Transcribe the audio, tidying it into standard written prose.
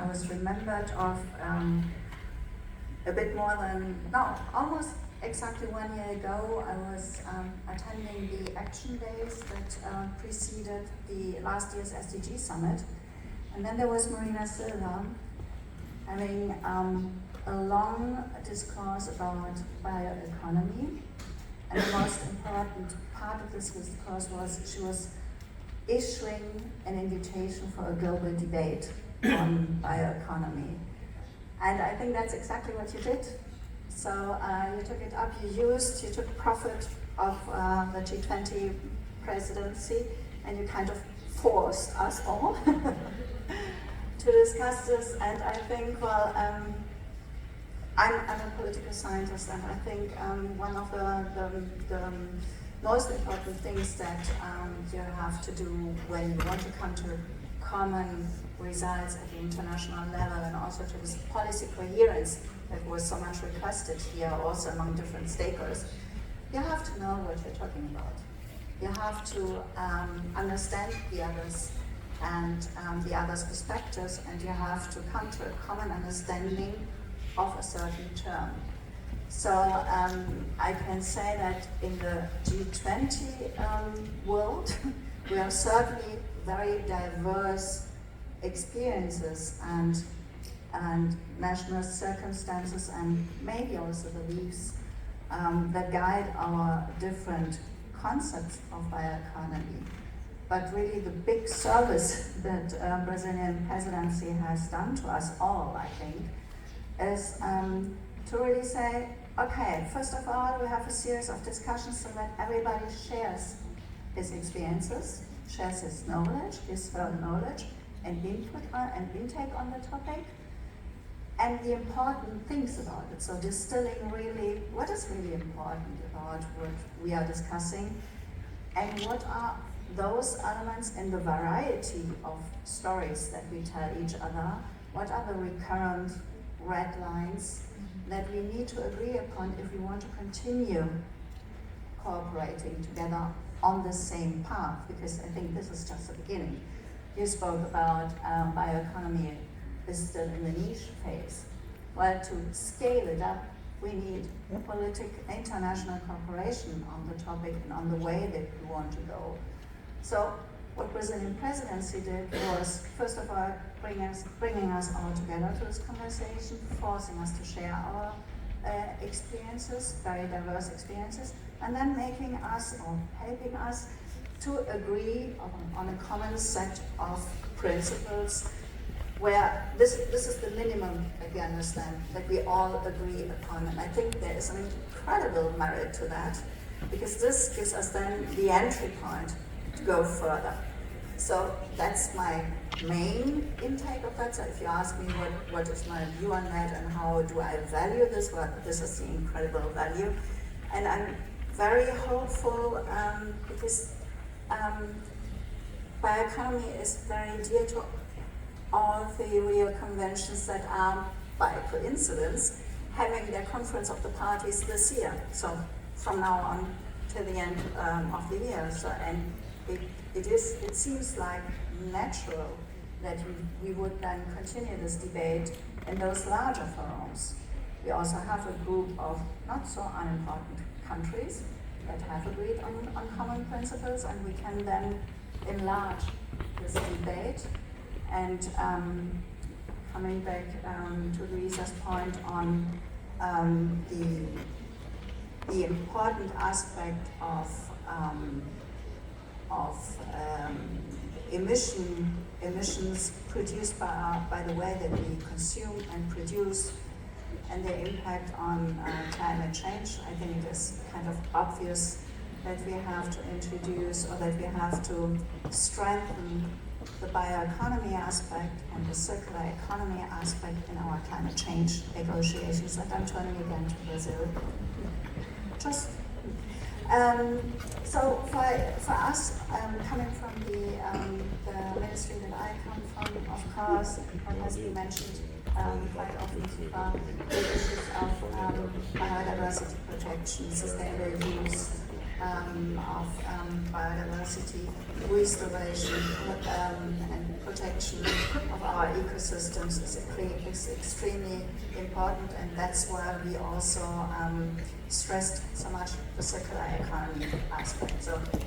I was remembered of a bit more than, no, almost exactly 1 year ago. I was attending the action days that preceded the last year's SDG summit. And then there was Marina Silva having a long discourse about bioeconomy. And the most important part of this discourse was she was issuing an invitation for a global debate on bioeconomy. And I think that's exactly what you did. So you took it up, you took profit of the G20 presidency, and you kind of forced us all to discuss this. And I think, well, I'm a political scientist, and I think one of the most important things that you have to do when you want to come to common results at the international level, and also to this policy coherence that was so much requested here also among different stakeholders, you have to know what you're talking about. You have to understand the others and the others' perspectives, and you have to come to a common understanding of a certain term. So I can say that in the G20 world, we have certainly very diverse experiences and national circumstances, and maybe also beliefs that guide our different concepts of bioeconomy. But really the big service that Brazilian presidency has done to us all, I think, is to really say, okay, first of all, we have a series of discussions so that everybody shares his experiences, shares his knowledge, his further knowledge, and input and intake on the topic, and the important things about it. So distilling really what is really important about what we are discussing, and what are those elements in the variety of stories that we tell each other, what are the recurrent red lines that we need to agree upon if we want to continue cooperating together on the same path, because I think this is just the beginning. You spoke about bioeconomy is still in the niche phase. Well, to scale it up, we need international cooperation on the topic and on the way that we want to go. So what Brazilian presidency did was, first of all, bringing us all together to this conversation, forcing us to share our experiences, very diverse experiences, and then making us, or helping us, to agree on a common set of principles, where this is the minimum that we understand, that we all agree upon. And I think there is an incredible merit to that, because this gives us then the entry point to go further. So that's my main intake of that. So if you ask me what is my view on that and how do I value this, well, this is the incredible value. And I'm very hopeful because bioeconomy is very dear to all the Rio conventions that are, by coincidence, having their conference of the parties this year. So from now on till the end of the year. So, and it seems like natural that we would then continue this debate in those larger forums. We also have a group of not so unimportant countries that have agreed on common principles, and we can then enlarge this debate. And coming back to Luisa's point on the important aspect of emissions produced by the way that we consume and produce, and their impact on climate change, I think it is kind of obvious that we have to introduce, or that we have to strengthen the bioeconomy aspect and the circular economy aspect in our climate change negotiations. And I'm turning again to Brazil. So for us, coming from the ministry that I come from, of course, what has been mentioned quite often so far, the issues of biodiversity protection, sustainable use, biodiversity, restoration, and protection of our ecosystems is extremely important, and that's why we also stressed so much the circular economy aspect. So it's